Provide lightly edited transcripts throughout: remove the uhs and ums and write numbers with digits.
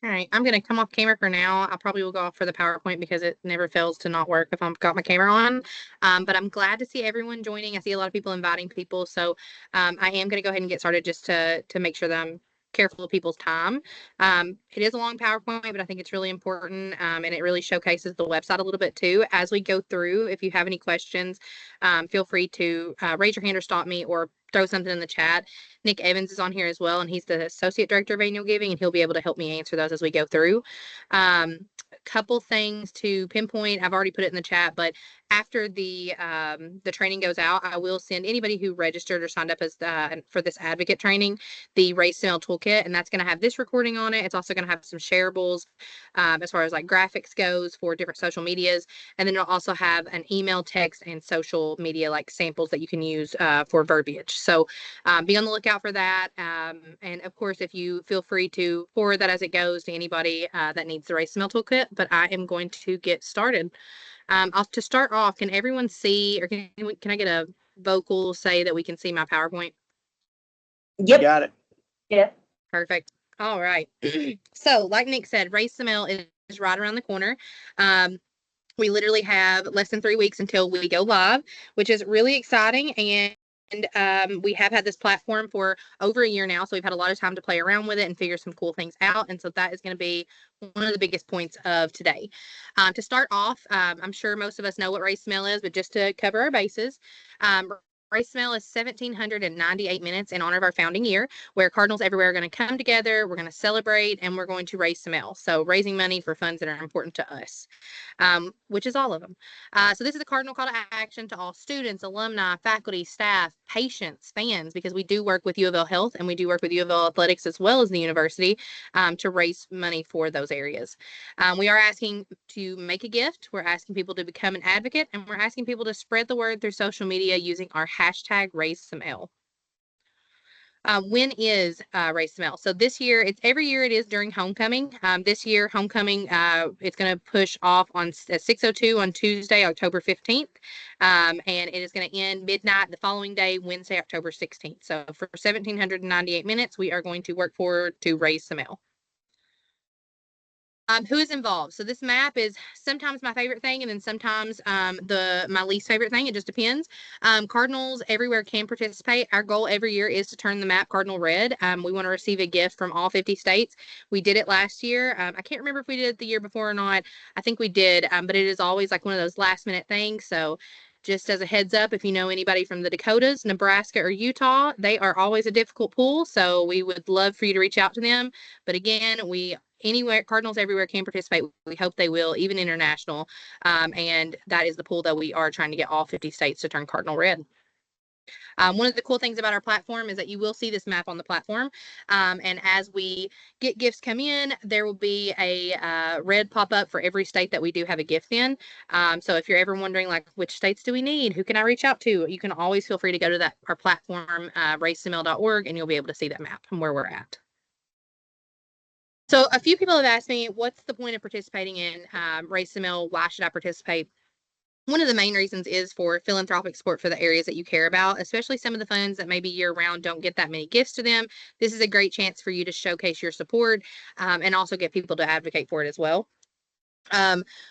All right, I'm going to come off camera for now. I probably will go off for the PowerPoint because it never fails to not work if I've got my camera on. But I'm glad to see everyone joining. I see a lot of people inviting people. So I am going to go ahead and get started just to make sure that I'm careful of people's time. It is a long PowerPoint, but I think it's really important, and it really showcases the website a little bit too. As we go through, if you have any questions, feel free to raise your hand or stop me or throw something in the chat. Nick Evans is on here as well, and he's the Associate Director of Annual Giving, and he'll be able to help me answer those as we go through. A couple things to pinpoint. I've already put it in the chat, but after the training goes out, I will send anybody who registered or signed up as for this advocate training the Race to Mail toolkit, and that's going to have this recording on it. It's also going to have some shareables as far as like graphics goes for different social medias, and then it'll also have an email, text, and social media like samples that you can use for verbiage. So be on the lookout for that. And of course, if you feel free to forward that as it goes to anybody that needs the Race to Mail toolkit, but I am going to get started. To start off, can everyone see, or can I get a vocal say that we can see my PowerPoint? Yep. Got it. Yeah. Perfect. All right. So, like Nick said, Race to Mail is right around the corner. We literally have less than 3 weeks until we go live, which is really exciting. And we have had this platform for over a year now, so we've had a lot of time to play around with it and figure some cool things out. And so that is going to be one of the biggest points of today. To start off, I'm sure most of us know what Race to Mail is, but just to cover our bases, Race to Mail is 1,798 minutes in honor of our founding year, where Cardinals everywhere are going to come together. We're going to celebrate, and we're going to raise to mail. So raising money for funds that are important to us, which is all of them. So this is a Cardinal call to action to all students, alumni, faculty, staff, patients, fans, because we do work with UofL Health and we do work with UofL Athletics as well as the university to raise money for those areas. We are asking to make a gift. We're asking people to become an advocate, and we're asking people to spread the word through social media using our hashtag Raise Some L. When is Race to Mail? So this year, it's every year it is during homecoming. This year, homecoming, it's going to push off on 6:02 on Tuesday, October 15th. And it is going to end midnight the following day, Wednesday, October 16th. So for 1,798 minutes, we are going to work forward to Raise the Mail. Who is involved? So this map is sometimes my favorite thing, and then sometimes my least favorite thing. It just depends. Cardinals everywhere can participate. Our goal every year is to turn the map cardinal red. We want to receive a gift from all 50 states. We did it last year. I can't remember if we did it the year before or not. I think we did, but it is always like one of those last minute things. So just as a heads up, if you know anybody from the Dakotas, Nebraska, or Utah, they are always a difficult pool. So we would love for you to reach out to them. But again, anywhere Cardinals everywhere can participate. We hope they will, even international. And that is the pool that we are trying to get all 50 states to turn cardinal red. One of the cool things about our platform is that you will see this map on the platform. And as we get gifts come in, there will be a red pop up for every state that we do have a gift in. So if you're ever wondering, like, which states do we need? Who can I reach out to? You can always feel free to go to our platform, racemail.org, and you'll be able to see that map and where we're at. So a few people have asked me, what's the point of participating in Race to Mail? Why should I participate? One of the main reasons is for philanthropic support for the areas that you care about, especially some of the funds that maybe year round don't get that many gifts to them. This is a great chance for you to showcase your support and also get people to advocate for it as well.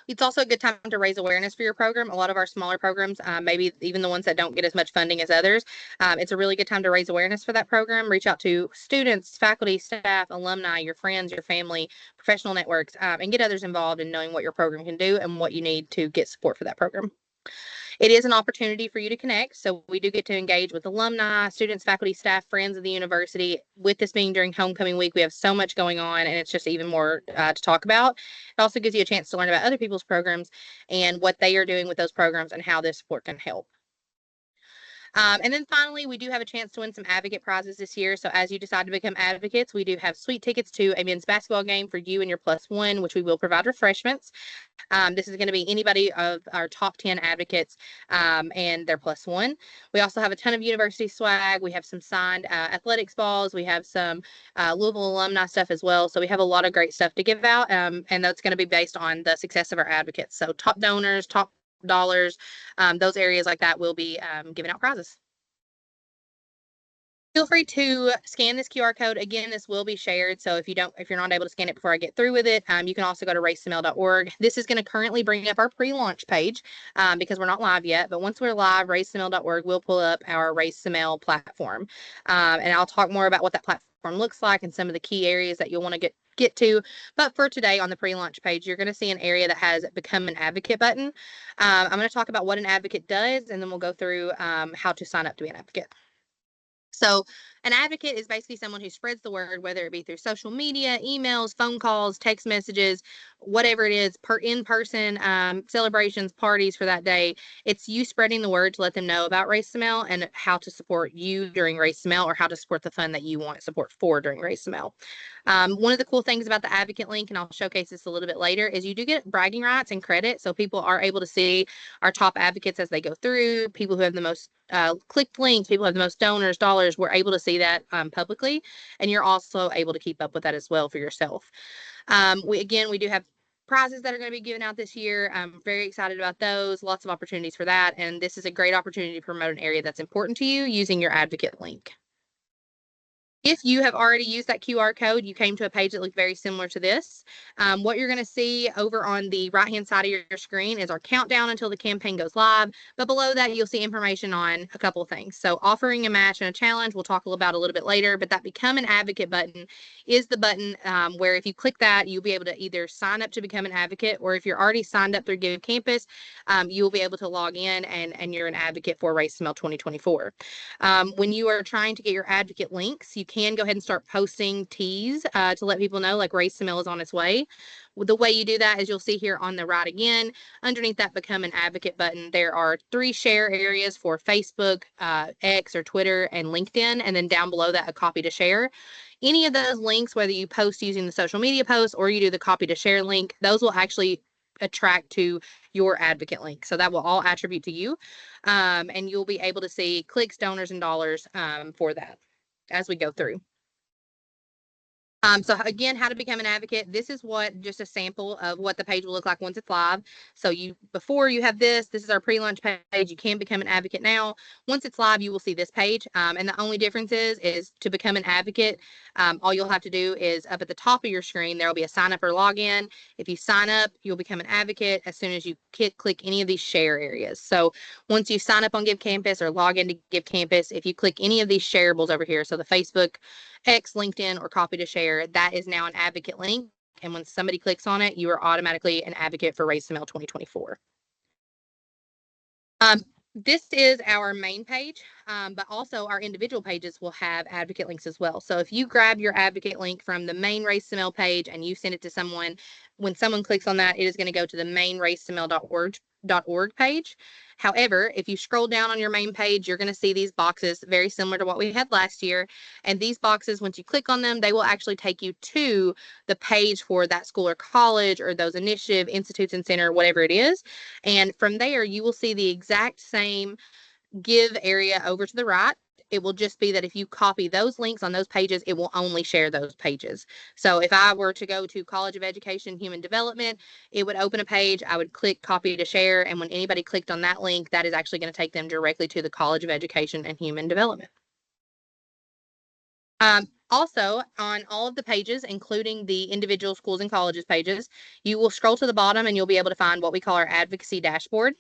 It's also a good time to raise awareness for your program. A lot of our smaller programs, maybe even the ones that don't get as much funding as others, it's a really good time to raise awareness for that program. Reach out to students, faculty, staff, alumni, your friends, your family, professional networks, and get others involved in knowing what your program can do and what you need to get support for that program. It is an opportunity for you to connect. So we do get to engage with alumni, students, faculty, staff, friends of the university. With this being during homecoming week, we have so much going on, and it's just even more to talk about. It also gives you a chance to learn about other people's programs and what they are doing with those programs and how this support can help. And then finally, we do have a chance to win some advocate prizes this year. So as you decide to become advocates, we do have sweet tickets to a men's basketball game for you and your +1, which we will provide refreshments. This is going to be anybody of our top 10 advocates and their +1. We also have a ton of university swag. We have some signed athletics balls. We have some Louisville alumni stuff as well. So we have a lot of great stuff to give out, and that's going to be based on the success of our advocates. So top donors, top dollars, those areas like that will be giving out prizes. Feel free to scan this QR code. Again, this will be shared. So if you're not able to scan it before I get through with it, you can also go to raceml.org. This is going to currently bring up our pre-launch page because we're not live yet. But once we're live, raceml.org will pull up our raceml platform. And I'll talk more about what that platform looks like and some of the key areas that you'll want to get to. But for today on the pre-launch page, you're going to see an area that has Become an Advocate button. I'm going to talk about what an advocate does, and then we'll go through how to sign up to be an advocate. So an advocate is basically someone who spreads the word, whether it be through social media, emails, phone calls, text messages, whatever it is, in-person celebrations, parties for that day. It's you spreading the word to let them know about Race Smell and how to support you during Race Smell, or how to support the fund that you want support for during Race Smell. One of the cool things about the advocate link, and I'll showcase this a little bit later, is you do get bragging rights and credit. So people are able to see our top advocates as they go through, people who have the most clicked links, people who have the most donors, dollars. We're able to see that publicly, and you're also able to keep up with that as well for yourself. We do have prizes that are going to be given out this year. I'm very excited about those. Lots of opportunities for that, and this is a great opportunity to promote an area that's important to you using your advocate link. If you have already used that QR code, you came to a page that looked very similar to this. What you're going to see over on the right-hand side of your screen is our countdown until the campaign goes live. But below that, you'll see information on a couple of things. So offering a match and a challenge, we'll talk about a little bit later, but that Become an Advocate button is the button where if you click that, you'll be able to either sign up to become an advocate, or if you're already signed up through Give Campus, you'll be able to log in and you're an advocate for Race Smell 2024. When you are trying to get your advocate links, you can go ahead and start posting teas to let people know like Race Smell is on its way. The way you do that is you'll see here on the right again, underneath that Become an Advocate button, there are 3 share areas for Facebook, X or Twitter, and LinkedIn, and then down below that, a copy to share. Any of those links, whether you post using the social media post or you do the copy to share link, those will actually attract to your advocate link. So that will all attribute to you. And you'll be able to see clicks, donors, and dollars for that as we go through. So again, how to become an advocate. This is just a sample of what the page will look like once it's live. So before you have this is our pre-launch page. You can become an advocate now. Once it's live, you will see this page. And the only difference is to become an advocate, all you'll have to do is up at the top of your screen, there will be a sign up or login. If you sign up, you'll become an advocate as soon as you click any of these share areas. So once you sign up on Give Campus or log into Give Campus, if you click any of these shareables over here, so the Facebook, X, LinkedIn, or copy to share, that is now an advocate link. And when somebody clicks on it, you are automatically an advocate for Race Smell 2024. This is our main page, but also our individual pages will have advocate links as well. So if you grab your advocate link from the main Race Smell page and you send it to someone, when someone clicks on that, it is going to go to the main raceml.org page. However, if you scroll down on your main page, you're going to see these boxes very similar to what we had last year. And these boxes, once you click on them, they will actually take you to the page for that school or college or those initiative, institutes and center, whatever it is. And from there, you will see the exact same give area over to the right. It will just be that if you copy those links on those pages, it will only share those pages. So if I were to go to College of Education Human Development, it would open a page. I would click copy to share. And when anybody clicked on that link, that is actually going to take them directly to the College of Education and Human Development. Also, on all of the pages, including the individual schools and colleges pages, you will scroll to the bottom and you'll be able to find what we call our advocacy dashboard.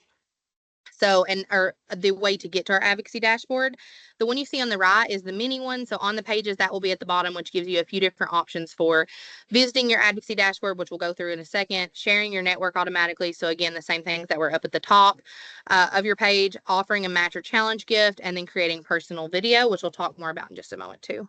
So, or the way to get to our advocacy dashboard. The one you see on the right is the mini one. So on the pages, that will be at the bottom, which gives you a few different options for visiting your advocacy dashboard, which we'll go through in a second, sharing your network automatically. So again, the same things that were up at the top of your page, offering a match or challenge gift, and then creating personal video, which we'll talk more about in just a moment too.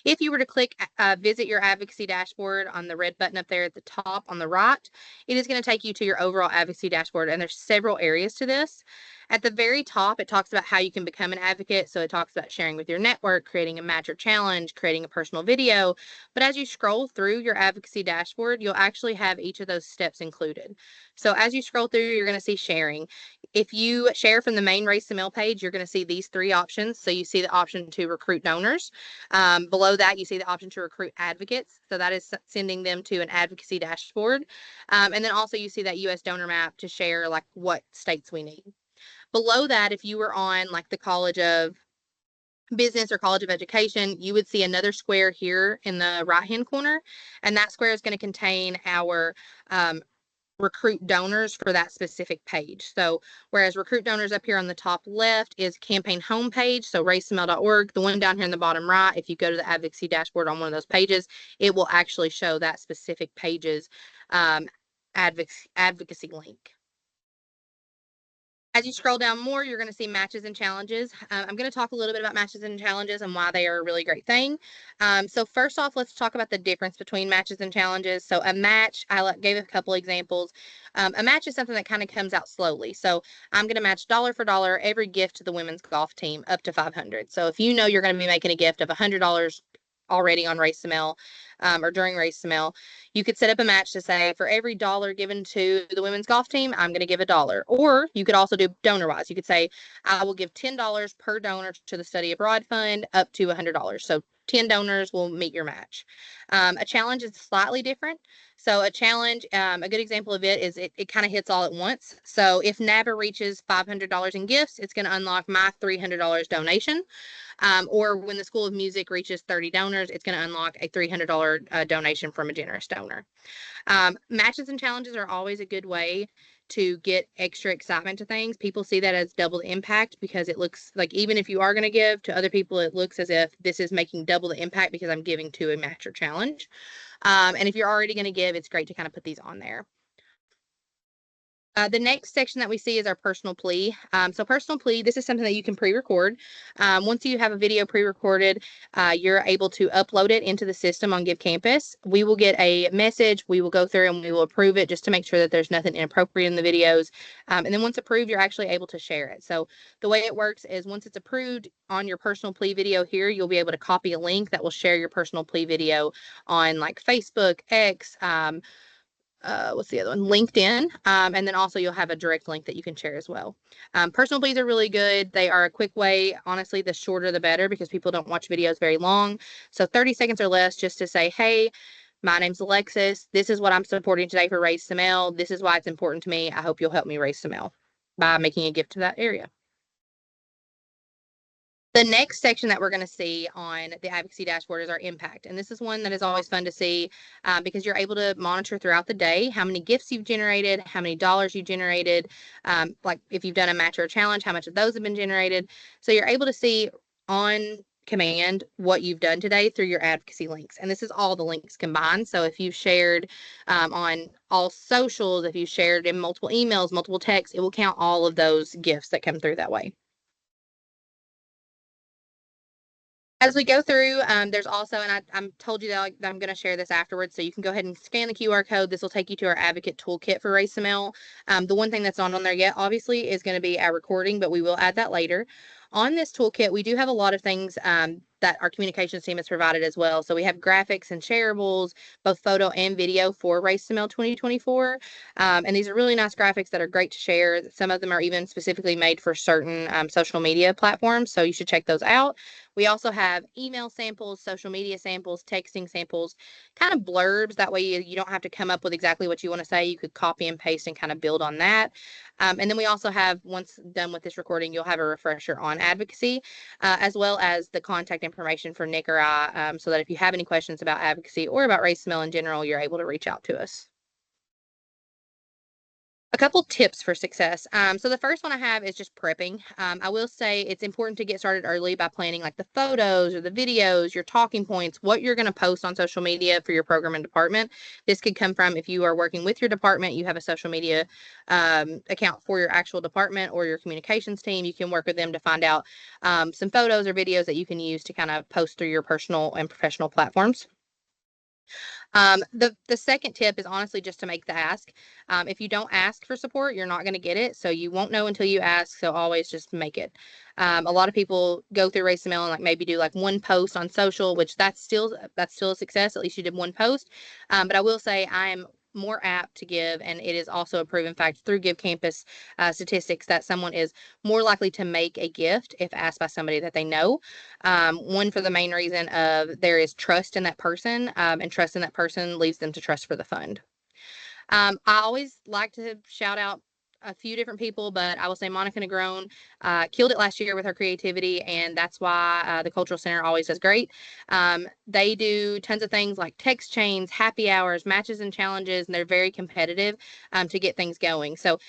If you were to click visit your advocacy dashboard on the red button up there at the top on the right, it is going to take you to your overall advocacy dashboard. And there's several areas to this. At the very top, it talks about how you can become an advocate. So it talks about sharing with your network, creating a match or challenge, creating a personal video. But as you scroll through your advocacy dashboard, you'll actually have each of those steps included. So as you scroll through, you're going to see sharing. If you share from the main Race Mail page, you're going to see these 3 options. So you see the option to recruit donors. Below that, you see the option to recruit advocates. So that is sending them to an advocacy dashboard. And then also you see that U.S. donor map to share like what states we need. Below that, if you were on like the College of business or college of education, you would see another square here in the right-hand corner, and that square is going to contain our recruit donors for that specific page. So whereas recruit donors up here on the top left is campaign homepage, so raceML.org, the one down here in the bottom right, if you go to the advocacy dashboard on one of those pages, it will actually show that specific page's advocacy link. As you scroll down more, you're going to see matches and challenges. I'm going to talk a little bit about matches and challenges and why they are a really great thing. So first off, let's talk about the difference between matches and challenges. So a match, I gave a couple examples. A match is something that kind of comes out slowly. So I'm going to match dollar for dollar every gift to the women's golf team up to 500. So if you know you're going to be making a gift of $100 already on RaceML or during RaceML, you could set up a match to say, for every dollar given to the women's golf team, I'm going to give $1. Or you could also do donor wise. You could say, I will give $10 per donor to the Study Abroad Fund up to $100. So 10 donors will meet your match. A challenge is slightly different. So a challenge, a good example of it is it kind of hits all at once. So if NABA reaches $500 in gifts, it's going to unlock my $300 donation. Or when the School of Music reaches 30 donors, it's going to unlock a $300 donation from a generous donor. Matches and challenges are always a good way to get extra excitement to things. People see that as double the impact because it looks like, even if you are going to give to other people, it looks as if this is making double the impact because I'm giving to a match or challenge. And if you're already going to give, it's great to kind of put these on there. The next section that we see is our personal plea. So personal plea, this is something that you can pre-record. Once you have a video pre-recorded, you're able to upload it into the system on Give Campus. We will get a message. We will go through and we will approve it just to make sure that there's nothing inappropriate in the videos. And then once approved, you're actually able to share it. So the way it works is once it's approved on your personal plea video here, you'll be able to copy a link that will share your personal plea video on like Facebook, X, what's the other one? LinkedIn. And then also you'll have a direct link that you can share as well. Personal pleas are really good. They are a quick way. Honestly, the shorter the better because people don't watch videos very long. So 30 seconds or less just to say, hey, my name's Alexis. This is what I'm supporting today for RaceML. This is why it's important to me. I hope you'll help me RaceML by making a gift to that area. The next section that we're going to see on the advocacy dashboard is our impact. And this is one that is always fun to see because you're able to monitor throughout the day how many gifts you've generated, how many dollars you generated, like if you've done a match or a challenge, how much of those have been generated. So you're able to see on command what you've done today through your advocacy links. And this is all the links combined. So if you've shared on all socials, if you shared in multiple emails, multiple texts, it will count all of those gifts that come through that way. As we go through, there's also, and I'm told you that I'm going to share this afterwards, so you can go ahead and scan the QR code. This will take you to our advocate toolkit for RaceML. The one thing that's not on there yet, obviously, is going to be our recording, but we will add that later. On this toolkit, we do have a lot of things that our communications team has provided as well. So we have graphics and shareables, both photo and video for RaceML 2024. And these are really nice graphics that are great to share. Some of them are even specifically made for certain social media platforms, so you should check those out. We also have email samples, social media samples, texting samples, kind of blurbs. That way you don't have to come up with exactly what you want to say. You could copy and paste and kind of build on that. And then we also have, once done with this recording, you'll have a refresher on advocacy, as well as the contact information for Nick or I, so that if you have any questions about advocacy or about RaceML in general, you're able to reach out to us. A couple tips for success. So the first one I have is just prepping. I will say it's important to get started early by planning like the photos or the videos, your talking points, what you're going to post on social media for your program and department. This could come from, if you are working with your department, you have a social media account for your actual department or your communications team. You can work with them to find out some photos or videos that you can use to kind of post through your personal and professional platforms. The second tip is honestly just to make the ask. If you don't ask for support, you're not going to get it. So you won't know until you ask. So always just make it. A lot of people go through RaceML and like maybe do like one post on social, which that's still a success. At least you did one post. But I will say I am more apt to give, and it is also a proven fact through Give Campus statistics that someone is more likely to make a gift if asked by somebody that they know. One, for the main reason of there is trust in that person, and trust in that person leads them to trust for the fund. I always like to shout out a few different people, but I will say Monica Negron killed it last year with her creativity, and that's why the Cultural Center always does great. They do tons of things like text chains, happy hours, matches and challenges, and they're very competitive to get things going. So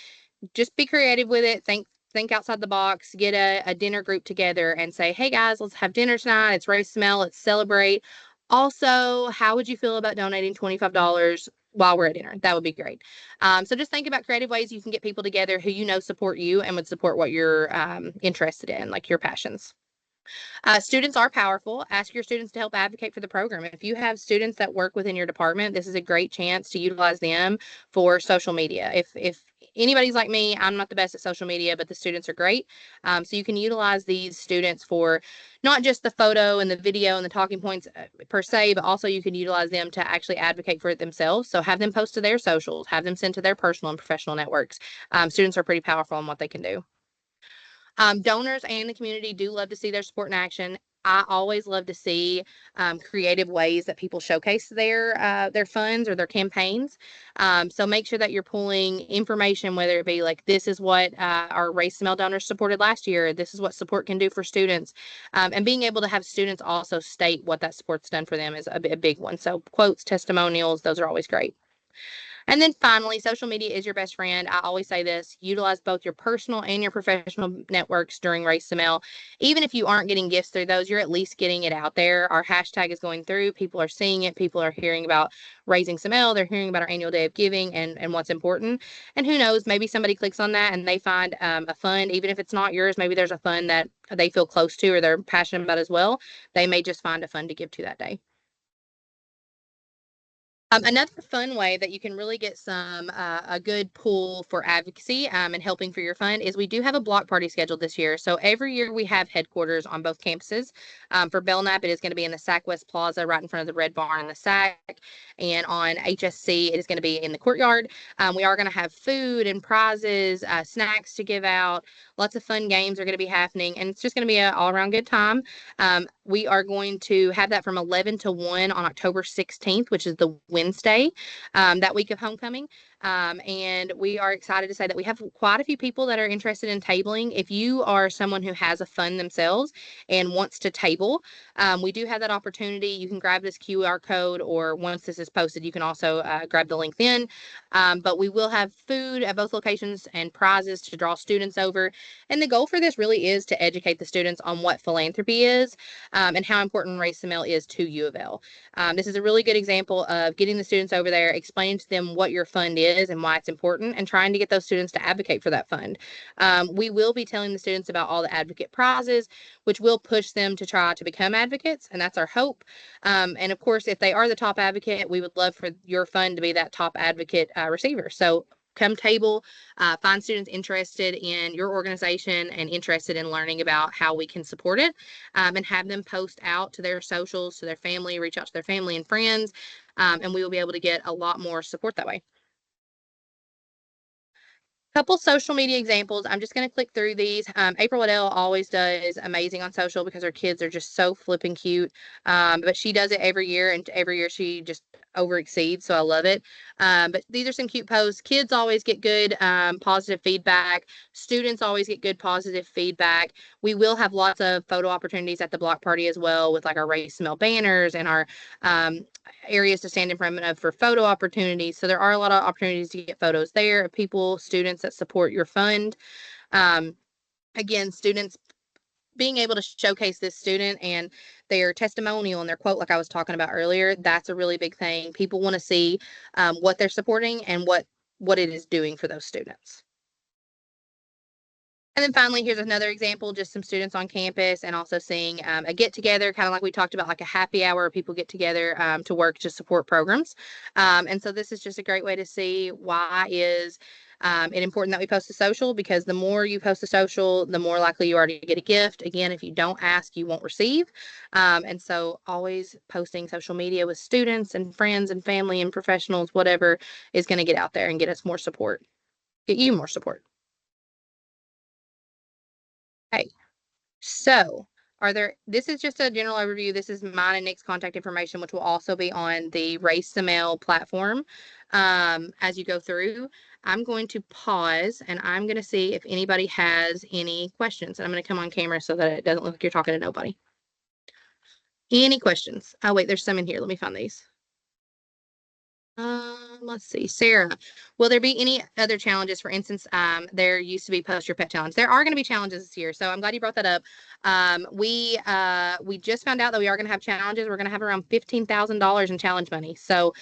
just be creative with it. Think outside the box. Get a dinner group together and say, hey guys, let's have dinner tonight. It's Race Smell. Let's celebrate. Also, how would you feel about donating $25 while we're at dinner? That would be great. So just think about creative ways you can get people together who you know support you and would support what you're interested in, like your passions. Students are powerful. Ask your students to help advocate for the program. If you have students that work within your department, this is a great chance to utilize them for social media. If anybody's like me, I'm not the best at social media, but the students are great. So you can utilize these students for not just the photo and the video and the talking points per se, but also you can utilize them to actually advocate for it themselves. So have them post to their socials, have them send to their personal and professional networks. Students are pretty powerful in what they can do. Donors and the community do love to see their support in action. I always love to see creative ways that people showcase their funds or their campaigns. So make sure that you're pulling information, whether it be like this is what our Race Smell donors supported last year. This is what support can do for students, and being able to have students also state what that support's done for them is a big one. So quotes, testimonials, those are always great. And then finally, social media is your best friend. I always say this, utilize both your personal and your professional networks during Race ML. Even if you aren't getting gifts through those, you're at least getting it out there. Our hashtag is going through. People are seeing it. People are hearing about Raising some L. They're hearing about our annual day of giving and what's important. And who knows, maybe somebody clicks on that and they find a fund, even if it's not yours, maybe there's a fund that they feel close to or they're passionate about as well. They may just find a fund to give to that day. Another fun way that you can really get a good pull for advocacy and helping for your fund is we do have a block party scheduled this year. So every year we have headquarters on both campuses. For Belknap, it is going to be in the Sac West Plaza right in front of the Red Barn in the Sac. And on HSC, it is going to be in the courtyard. We are going to have food and prizes, snacks to give out. Lots of fun games are going to be happening. And it's just going to be an all around good time. We are going to have that from 11 to 1 on October 16th, which is the Wednesday, that week of homecoming. And we are excited to say that we have quite a few people that are interested in tabling. If you are someone who has a fund themselves and wants to table, we do have that opportunity. You can grab this QR code, or once this is posted, you can also grab the link then. But we will have food at both locations and prizes to draw students over. And the goal for this really is to educate the students on what philanthropy is and how important Race the Mail is to U of L. This is a really good example of getting the students over there, explaining to them what your fund is and why it's important, and trying to get those students to advocate for that fund. We will be telling the students about all the advocate prizes, which will push them to try to become advocates, and that's our hope. And of course, if they are the top advocate, we would love for your fund to be that top advocate receiver. So come table, find students interested in your organization and interested in learning about how we can support it, and have them post out to their socials, to their family, reach out to their family and friends, and we will be able to get a lot more support that way. Couple social media examples. I'm just going to click through these. April Waddell always does amazing on social because her kids are just so flipping cute. But she does it every year, and every year she just over exceeds. So I love it. But these are some cute posts. Kids always get good positive feedback. Students always get good positive feedback. We will have lots of photo opportunities at the block party as well, with like our Race Smell banners and our areas to stand in front of for photo opportunities. So there are a lot of opportunities to get photos there of people, students that support your fund. Again, students being able to showcase this student and their testimonial and their quote, like I was talking about earlier, that's a really big thing. People want to see what they're supporting and what it is doing for those students. And then finally, here's another example, just some students on campus and also seeing a get together, kind of like we talked about, like a happy hour, people get together to work to support programs. And so this is just a great way to see why is it important that we post to social, because the more you post to social, the more likely you are to get a gift. Again, if you don't ask, you won't receive. And so always posting social media with students and friends and family and professionals, whatever, is going to get out there and get us more support, get you more support. Okay. So, this is just a general overview. This is mine and Nick's contact information, which will also be on the Race the Mail platform. as you go through. I'm going to pause and I'm going to see if anybody has any questions. And I'm going to come on camera so that it doesn't look like you're talking to nobody. Any questions? Oh, wait, there's some in here. Let me find these. Let's see, Sarah, will there be any other challenges? For instance, there used to be post your pet challenge. There are going to be challenges this year, so I'm glad you brought that up. We just found out that we are going to have challenges. We're going to have around $15,000 in challenge money. So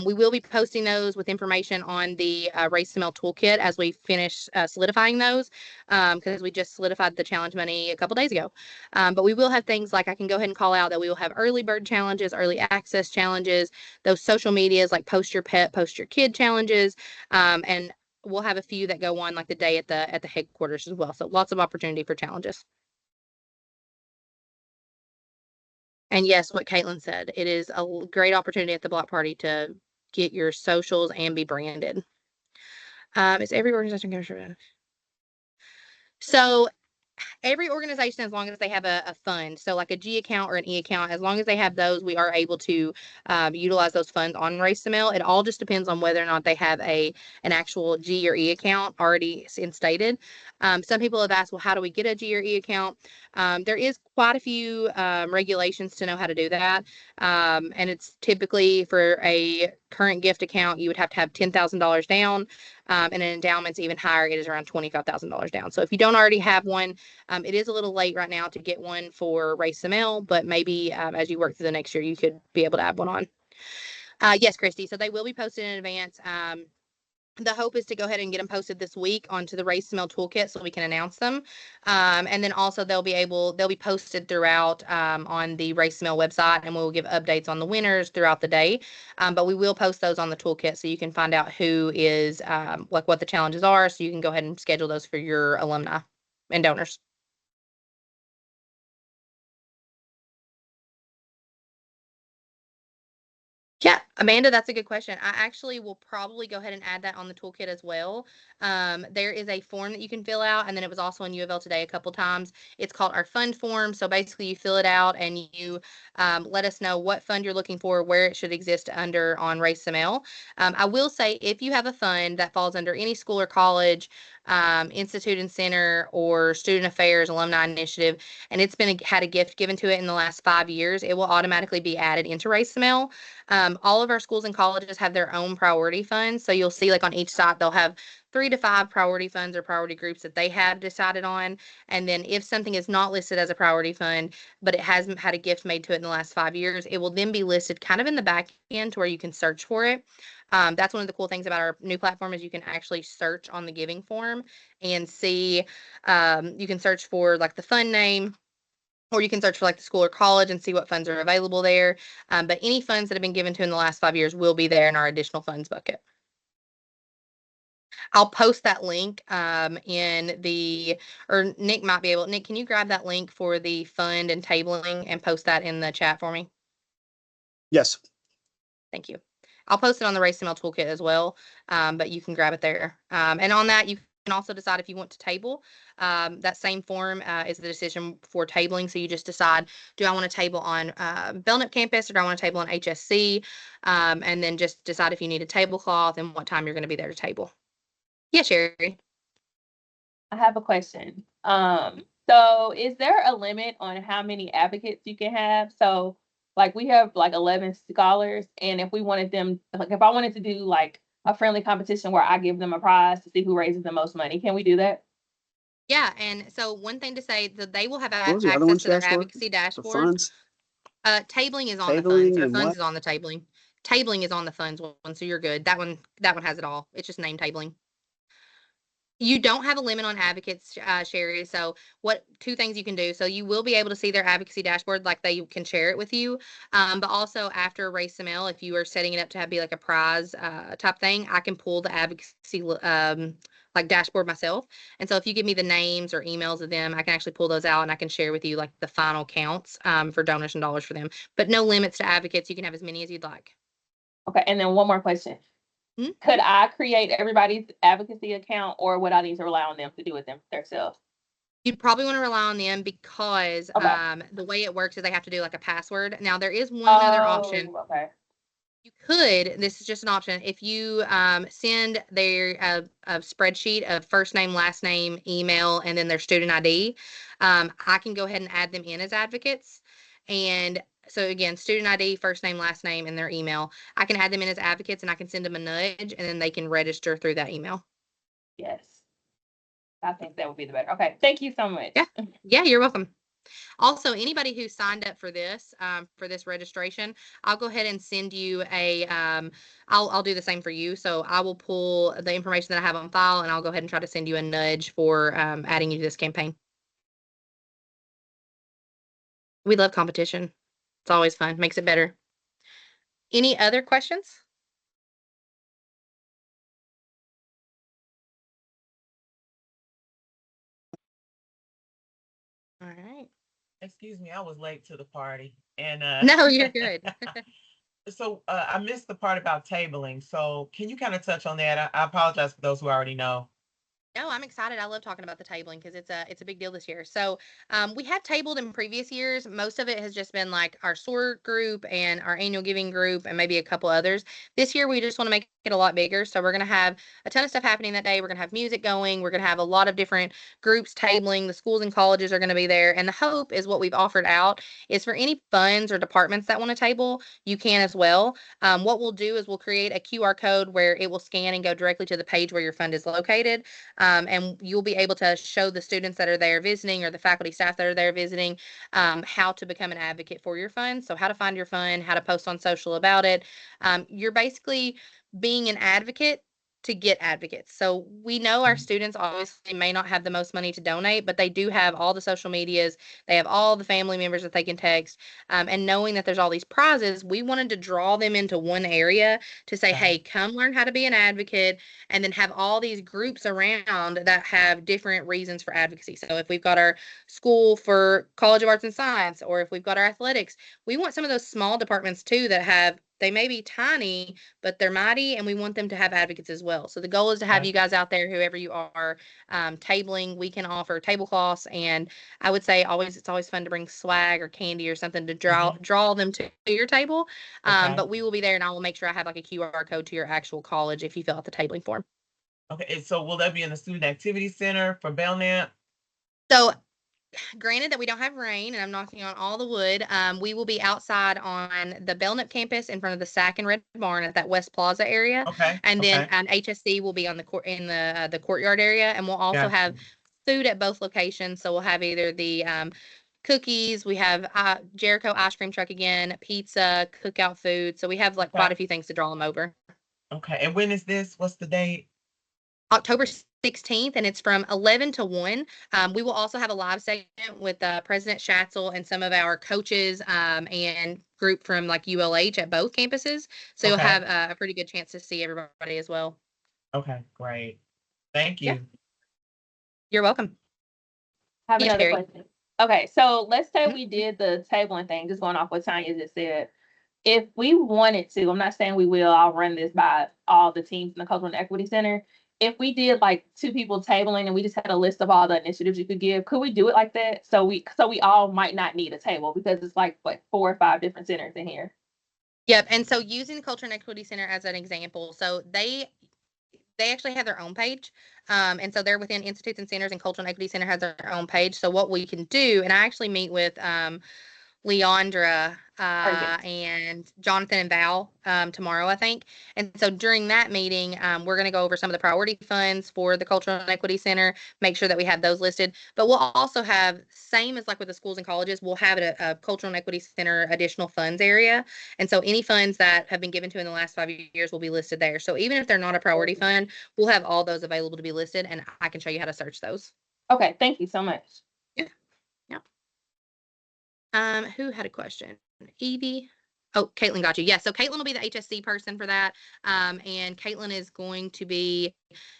we will be posting those with information on the Race to Mail toolkit as we finish solidifying those, because we just solidified the challenge money a couple days ago. But we will have things like, I can go ahead and call out that we will have early bird challenges, early access challenges, those social medias like post your pet, post your kid challenges, and we'll have a few that go on like the day at the headquarters as well. So lots of opportunity for challenges. And yes, what Caitlin said, it is a great opportunity at the block party to get your socials and be branded. Is every organization going so every organization, as long as they have a fund, so like a G account or an E account, as long as they have those, we are able to utilize those funds on Race to Mail. It all just depends on whether or not they have an actual G or E account already instated. Some people have asked, well, how do we get a G or E account? There is quite a few regulations to know how to do that. And it's typically for a current gift account, you would have to have $10,000 down. And an endowment's even higher. It is around $25,000 down. So if you don't already have one, it is a little late right now to get one for Race to Mail, but maybe as you work through the next year, you could be able to add one on. Yes, Christy. So they will be posted in advance. The hope is to go ahead and get them posted this week onto the Race to Mail toolkit so we can announce them. And then also they'll be posted throughout on the Race to Mail website, and we'll give updates on the winners throughout the day. But we will post those on the toolkit so you can find out who is like what the challenges are, so you can go ahead and schedule those for your alumni and donors. Yeah, Amanda, that's a good question. I actually will probably go ahead and add that on the toolkit as well. There is a form that you can fill out, and then it was also on UofL today a couple times. It's called our fund form. So basically, you fill it out and you let us know what fund you're looking for, where it should exist under on Race to Mail. I will say, if you have a fund that falls under any school or college, institute and center, or student affairs, alumni initiative, and it's had a gift given to it in the last 5 years, it will automatically be added into Race to Mail. All of our schools and colleges have their own priority funds. So you'll see like on each site, they'll have 3 to 5 priority funds or priority groups that they have decided on. And then if something is not listed as a priority fund, but it hasn't had a gift made to it in the last 5 years, it will then be listed kind of in the back end to where you can search for it. That's one of the cool things about our new platform is you can actually search on the giving form and see, you can search for like the fund name, or you can search for like the school or college and see what funds are available there. But any funds that have been given to in the last 5 years will be there in our additional funds bucket. I'll post that link or Nick might be able, Nick, can you grab that link for the fund and tabling and post that in the chat for me? Yes. Thank you. I'll post it on the Race to Mail toolkit as well, but you can grab it there. And on that, you can also decide if you want to table. That same form is the decision for tabling. So you just decide, do I want to table on Belknap campus, or do I want to table on HSC? And then just decide if you need a tablecloth and what time you're going to be there to table. Yeah, Sherry. I have a question. So is there a limit on how many advocates you can have? So like we have like 11 scholars, and if we wanted them, like if I wanted to do like a friendly competition where I give them a prize to see who raises the most money, can we do that? Yeah, and so one thing to say that they will have What was the other access one's to their dashboard? advocacy The dashboard. funds? Tabling is on the Tabling funds, or and funds what? is on the tabling. Tabling is on the funds one, so you're good. That one has it all. It's just name tabling. You don't have a limit on advocates, Sherry. So what 2 things you can do. So you will be able to see their advocacy dashboard, like they can share it with you. But also after Race to Mail, if you are setting it up to be like a prize type thing, I can pull the advocacy like dashboard myself. And so if you give me the names or emails of them, I can actually pull those out and I can share with you like the final counts for donors and dollars for them. But no limits to advocates. You can have as many as you'd like. Okay, and then one more question. Could I create everybody's advocacy account, or would I need to rely on them to do it themselves? You'd probably want to rely on them because Okay. the way it works is they have to do like a password. Now there is one other option. Okay. You could, this is just an option, if you send their a spreadsheet of first name, last name, email, and then their student ID, I can go ahead and add them in as advocates. And so again, student ID, first name, last name, and their email. I can add them in as advocates and I can send them a nudge and then they can register through that email. Yes. I think that would be the better. Okay. Thank you so much. Yeah. Yeah, you're welcome. Also, anybody who signed up for this registration, I'll go ahead and send you a, I'll do the same for you. So I will pull the information that I have on file and I'll go ahead and try to send you a nudge for adding you to this campaign. We love competition. It's always fun, makes it better. Any other questions? All right. Excuse me, I was late to the party and No, you're good. so I missed the part about tabling. So can you kind of touch on that? I apologize for those who already know. No, I'm excited. I love talking about the tabling because it's a big deal this year. So we have tabled in previous years. Most of it has just been like our SOAR group and our annual giving group and maybe a couple others. This year we just want to make it a lot bigger. So we're going to have a ton of stuff happening that day. We're going to have music going. We're going to have a lot of different groups tabling. The schools and colleges are going to be there. And the hope is what we've offered out is for any funds or departments that want to table, you can as well. What we'll do is we'll create a QR code where it will scan and go directly to the page where your fund is located. And you'll be able to show the students that are there visiting or the faculty staff that are there visiting how to become an advocate for your fund. So how to find your fund, how to post on social about it. You're basically being an advocate to get advocates. So we know our students obviously may not have the most money to donate, but they do have all the social medias. They have all the family members that they can text. And knowing that there's all these prizes, we wanted to draw them into one area to say, hey, come learn how to be an advocate, and then have all these groups around that have different reasons for advocacy. So if we've got our school for College of Arts and Science, or if we've got our athletics, we want some of those small departments too that have, they may be tiny, but they're mighty, and we want them to have advocates as well. So the goal is to have you guys out there, whoever you are, tabling. We can offer tablecloths, and I would say it's always fun to bring swag or candy or something to draw them to your table. But we will be there, and I will make sure I have like a QR code to your actual college if you fill out the tabling form. Okay, so will that be in the Student Activity Center for Belknap? So granted that we don't have rain and I'm knocking on all the wood, we will be outside on the Belknap campus in front of the Sack and Red Barn at that West Plaza area. Okay. And then HSC will be on the court in the courtyard area, and we'll also have food at both locations. So we'll have either the cookies, we have Jericho ice cream truck again, pizza, cookout food. So we have like quite a few things to draw them over. Okay, and when is this? What's the date? October 16th, and it's from 11 to 1. We will also have a live segment with President Schatzel and some of our coaches and group from like ULH at both campuses. So you'll have a pretty good chance to see everybody as well. Okay, great. Thank you. Yeah. You're welcome. I have another question. Okay, so let's say we did the tabling thing, just going off what Tanya just said. If we wanted to, I'm not saying we will, I'll run this by all the teams in the Cultural and Equity Center. If we did like 2 people tabling and we just had a list of all the initiatives you could give, could we do it like that? So we all might not need a table because it's like what 4 or 5 different centers in here. Yep. And so using the Culture and Equity Center as an example, so they actually have their own page. And so they're within institutes and centers, and Cultural and Equity Center has their own page. So what we can do, and I actually meet with Leandra and Jonathan and Val tomorrow, I think. And so during that meeting, we're going to go over some of the priority funds for the Cultural and Equity Center, make sure that we have those listed. But we'll also have, same as like with the schools and colleges, we'll have a Cultural and Equity Center additional funds area. And so any funds that have been given to in the last 5 years will be listed there. So even if they're not a priority fund, we'll have all those available to be listed, and I can show you how to search those. Okay, thank you so much. Yeah. Who had a question? Evie. Oh, Caitlin got you. Yeah, so Caitlin will be the HSC person for that. And Caitlin is going to be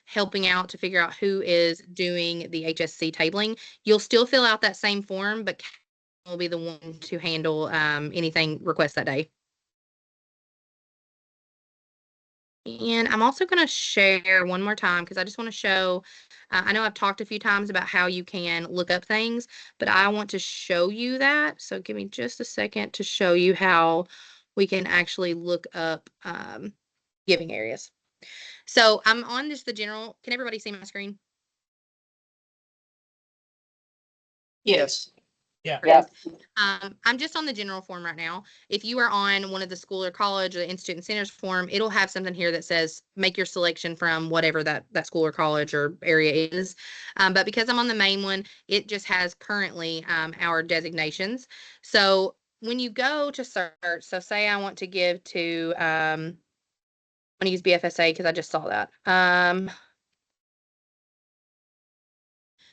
helping out to figure out who is doing the HSC tabling. You'll still fill out that same form, but Caitlin will be the one to handle anything request that day. And I'm also going to share one more time because I just want to show, I know I've talked a few times about how you can look up things, but I want to show you that. So give me just a second to show you how we can actually look up giving areas. So I'm on just the general. Can everybody see my screen? Yes. Yeah. Yes. I'm just on the general form right now. If you are on one of the school or college or the institute and centers form, it'll have something here that says make your selection from whatever that school or college or area is. But because I'm on the main one, it just has currently our designations. So when you go to search, so say I want to give to, I'm going to use BFSA because I just saw that.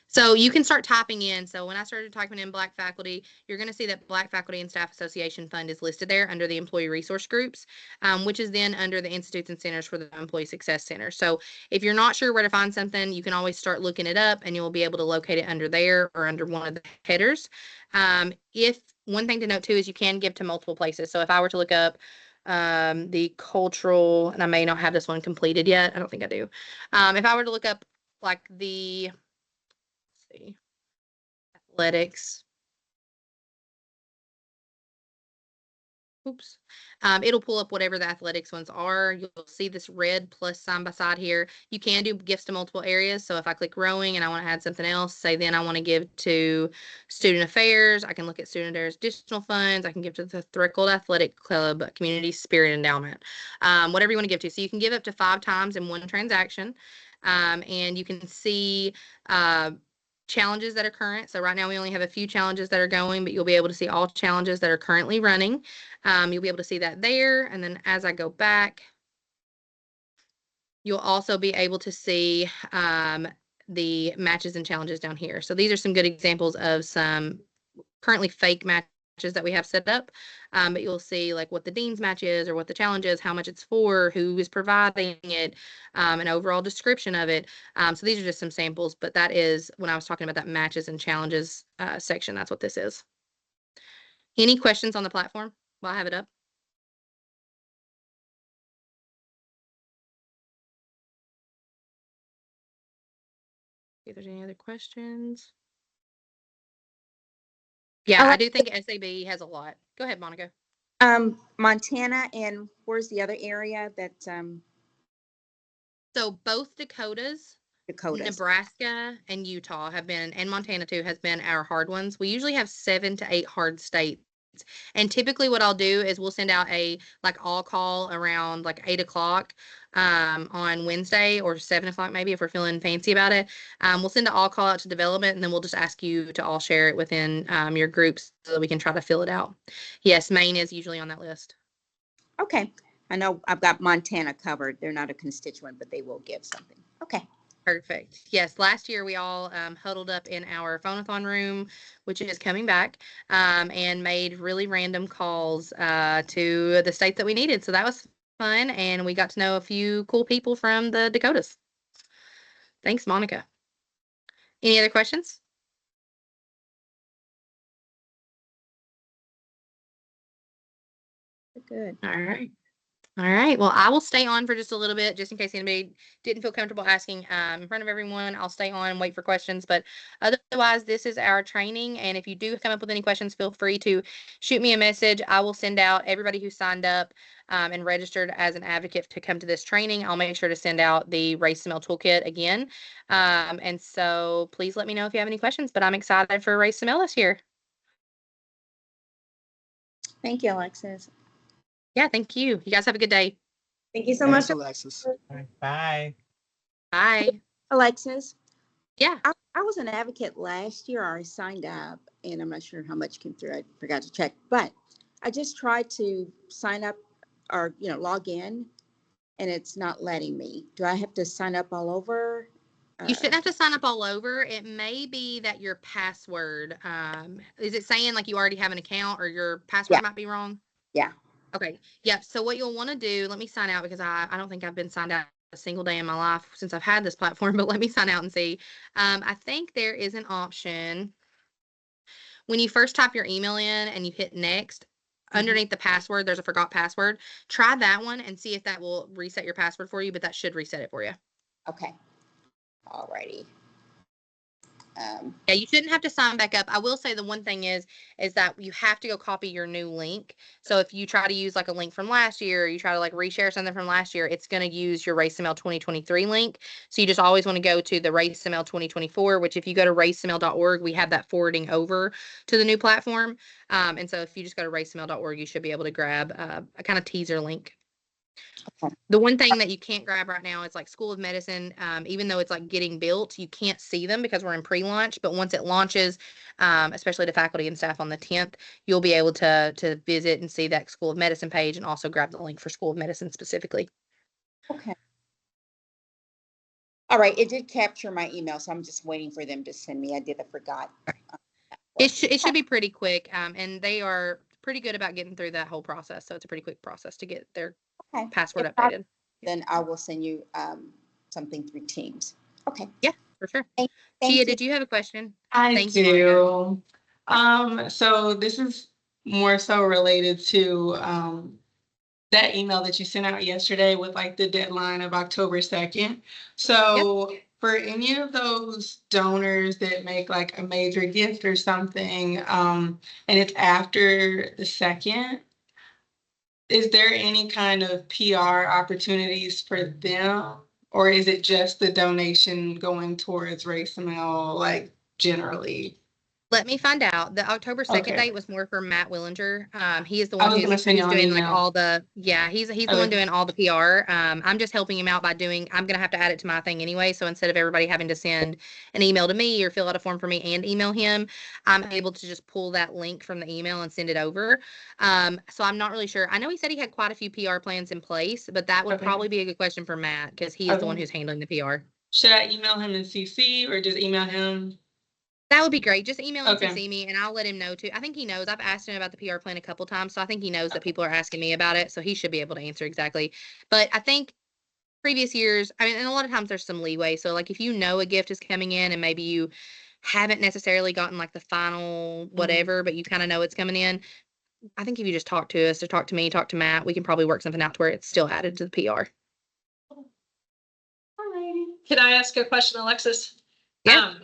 So you can start typing in. So when I started typing in Black faculty, you're going to see that Black Faculty and Staff Association Fund is listed there under the employee resource groups, which is then under the institutes and centers for the employee success center. So if you're not sure where to find something, you can always start looking it up and you'll be able to locate it under there or under one of the headers. If one thing to note too is you can give to multiple places. So if I were to look up the cultural, and I may not have this one completed yet. I don't think I do. If I were to look up like the athletics. Oops. It'll pull up whatever the athletics ones are. You'll see this red plus sign by side here. You can do gifts to multiple areas. So if I click rowing and I want to add something else, say then I want to give to student affairs, I can look at student affairs additional funds. I can give to the Threacold Athletic Club, Community Spirit Endowment, whatever you want to give to. So you can give up to 5 times in one transaction. And you can see challenges that are current. So right now we only have a few challenges that are going, but you'll be able to see all challenges that are currently running. You'll be able to see that there. And then as I go back, you'll also be able to see the matches and challenges down here. So these are some good examples of some currently fake matches that we have set up. But you'll see like what the dean's match is or what the challenge is, how much it's for, who is providing it, an overall description of it. So these are just some samples, but that is when I was talking about that matches and challenges section, that's what this is. Any questions on the platform while I have it up? If there's any other questions. Yeah, I do think SAB has a lot. Go ahead, Monica. Montana, and where's the other area that, So both Dakotas, Dakotas? Nebraska, and Utah have been, and Montana too, has been our hard ones. We usually have 7 to 8 hard states. And typically what I'll do is we'll send out a like all call around like 8 o'clock on Wednesday or 7 o'clock maybe if we're feeling fancy about it. We'll send an all call out to development and then we'll just ask you to all share it within your groups so that we can try to fill it out. Yes, Maine is usually on that list. Okay. I know I've got Montana covered. They're not a constituent, but they will give something. Okay. Perfect. Yes, last year we all huddled up in our phone-a-thon room, which is coming back, and made really random calls to the states that we needed. So that was fun, and we got to know a few cool people from the Dakotas. Thanks, Monica. Any other questions? Good. All right. All right. Well, I will stay on for just a little bit, just in case anybody didn't feel comfortable asking in front of everyone. I'll stay on and wait for questions. But otherwise, this is our training. And if you do come up with any questions, feel free to shoot me a message. I will send out everybody who signed up and registered as an advocate to come to this training. I'll make sure to send out the Race to Mail toolkit again. And so please let me know if you have any questions. But I'm excited for Race to Mail this year. Thank you, Alexis. Yeah, thank you. You guys have a good day. Thank you so Thanks, much. Alexis. All right, bye. Bye. Alexis, Yeah. I was an advocate last year. I signed up, and I'm not sure how much came through. I forgot to check, but I just tried to sign up or, log in, and it's not letting me. Do I have to sign up all over? You shouldn't have to sign up all over. It may be that your password, is it saying like you already have an account or your password Yeah. might be wrong? Yeah. Okay. Yep. So what you'll want to do, let me sign out because I don't think I've been signed out a single day in my life since I've had this platform, but let me sign out and see. I think there is an option when you first type your email in and you hit next. Underneath the password, there's a forgot password. Try that one and see if that will reset your password for you, but that should reset it for you. Okay. All righty. Yeah, you shouldn't have to sign back up. I will say the one thing is that you have to go copy your new link. So if you try to use like a link from last year, or you try to like reshare something from last year, it's going to use your RaceML 2023 link. So you just always want to go to the RaceML 2024, which if you go to raceml.org, we have that forwarding over to the new platform. And so if you just go to raceml.org, you should be able to grab a kind of teaser link. Okay. The one thing that you can't grab right now is like School of Medicine. Even though it's like getting built, you can't see them because we're in pre-launch. But once it launches, especially to faculty and staff on the 10th, you'll be able to visit and see that School of Medicine page and also grab the link for School of Medicine specifically. Okay. All right, it did capture my email, so I'm just waiting for them to send me. I forgot. It should be pretty quick, and they are pretty good about getting through that whole process. So it's a pretty quick process to get their Okay. password If not, updated. then I will send you something through Teams. Okay. Yeah, for sure. Thank Chia, you. did you have a question? I Thank you, do. So this is more so related to that email that you sent out yesterday with like the deadline of October 2nd. So for any of those donors that make like a major gift or something, and it's after the 2nd, is there any kind of PR opportunities for them? Or is it just the donation going towards RaceML, like generally? Let me find out. The October 2nd Okay. date was more for Matt Willinger. He is the I one was gonna who's send y'all an doing like email. all the, he's the one Okay. doing all the PR. I'm just helping him out by I'm gonna have to add it to my thing anyway. So instead of everybody having to send an email to me or fill out a form for me and email him, I'm able to just pull that link from the email and send it over. So I'm not really sure. I know he said he had quite a few PR plans in place, but that would Okay. probably be a good question for Matt because he is the one Okay. who's handling the PR. Should I email him in CC or just email him? That would be great. Just email him, Okay. CC me, and I'll let him know too. I think he knows. I've asked him about the PR plan a couple times, so I think he knows that people are asking me about it, so he should be able to answer exactly. But I think previous years, I mean, and a lot of times there's some leeway. So like if you know a gift is coming in and maybe you haven't necessarily gotten like the final whatever, but you kind of know it's coming in, I think if you just talk to us or talk to me, talk to Matt, we can probably work something out to where it's still added to the PR. Can I ask a question, Alexis? Yeah.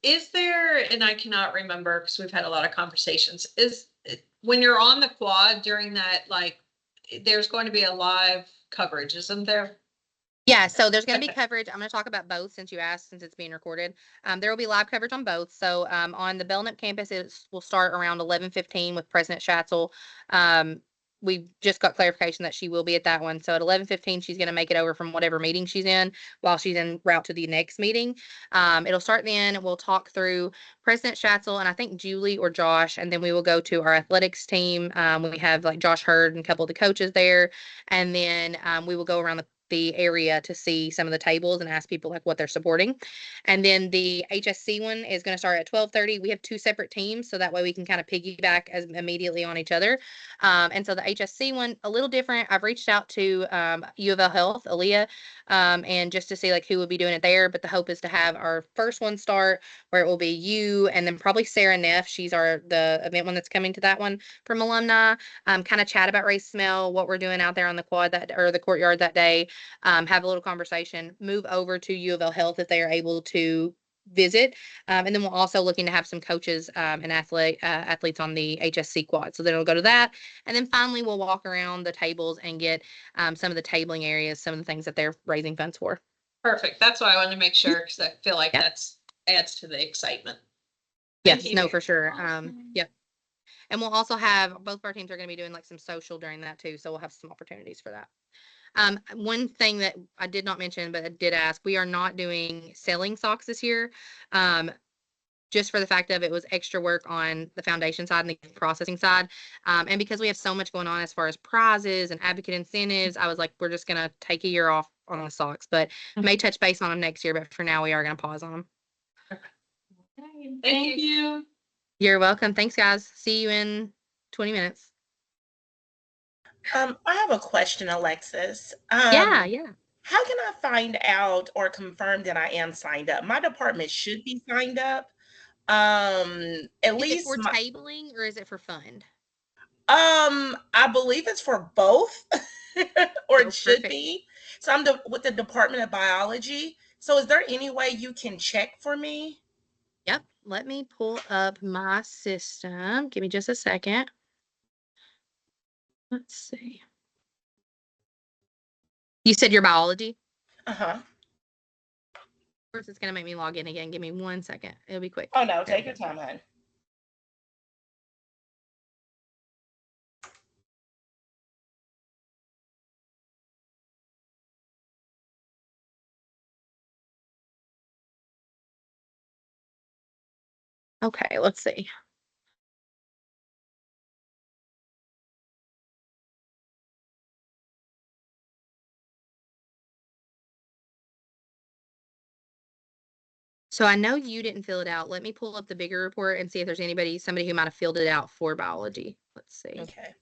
Is there, and I cannot remember because we've had a lot of conversations, when you're on the quad during that, like, there's going to be a live coverage, isn't there? Yeah, so there's going to be Okay. coverage. I'm going to talk about both since you asked, since it's being recorded. There will be live coverage on both. So on the Belknap campus, it will start around 11:15 with President Schatzel. We just got clarification that she will be at that one. So at 11:15, she's going to make it over from whatever meeting she's in while she's en route to the next meeting. It'll start then. We'll talk through President Schatzel and I think Julie or Josh, and then we will go to our athletics team. We have like Josh Hurd and a couple of the coaches there, and then we will go around the area to see some of the tables and ask people like what they're supporting. And then the HSC one is going to start at 12:30. We have two separate teams, so that way we can kind of piggyback as immediately on each other. And so the HSC one, a little different. I've reached out to UofL Health, Aaliyah, and just to see like who would be doing it there. But the hope is to have our first one start where it will be you and then probably Sarah Neff. She's the event one that's coming to that one from alumni. Kind of chat about RaceML, what we're doing out there on the quad or the courtyard that day. Have a little conversation, move over to UofL Health if they are able to visit. And then we're also looking to have some coaches and athletes on the HSC quad. So then we'll go to that. And then finally, we'll walk around the tables and get some of the tabling areas, some of the things that they're raising funds for. Perfect. That's why I wanted to make sure because I feel like that's adds to the excitement. Yes, no, for sure. Yep. And we'll also have both of our teams are going to be doing like some social during that too. So we'll have some opportunities for that. One thing that I did not mention, but I did ask, we are not doing selling socks this year. Just for the fact of it was extra work on the foundation side and the processing side. And because we have so much going on as far as prizes and advocate incentives, I was like, we're just going to take a year off on the socks, but may touch base on them next year. But for now, we are going to pause on them. Thank you. You're welcome. Thanks, guys. See you in 20 minutes. I have a question, Alexis. Yeah. How can I find out or confirm that I am signed up? My department should be signed up. At Is it least for tabling or is it for fund? I believe it's for both, or Oh, it should perfect. be. So I'm with the Department of Biology. So is there any way you can check for me? let me pull up my system. Give me just a second. Let's see. You said your biology? Uh-huh. First, it's going to make me log in again. Give me 1 second. It'll be quick. Oh, no, There we take your go. time, hon. Okay, let's see. So I know you didn't fill it out. Let me pull up the bigger report and see if there's somebody who might have filled it out for biology. Let's see. Okay.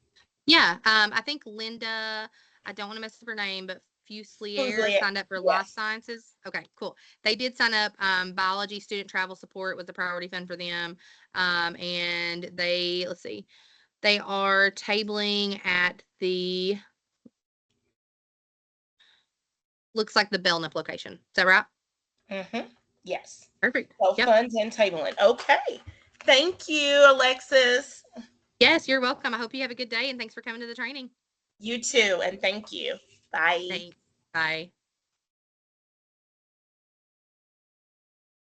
Yeah, I think Linda, I don't want to mess up her name, but Fuselier Fuselier, signed up for life yes. sciences. Okay, cool. They did sign up. Biology student travel support was a priority fund for them. And let's see, they are tabling at looks like the Belknap location. Is that right? Mm-hmm. Yes. Perfect. So Yep. funds and tabling. Okay. Thank you, Alexis. Yes, you're welcome. I hope you have a good day and thanks for coming to the training. You too, and thank you. Bye. Thanks. Bye.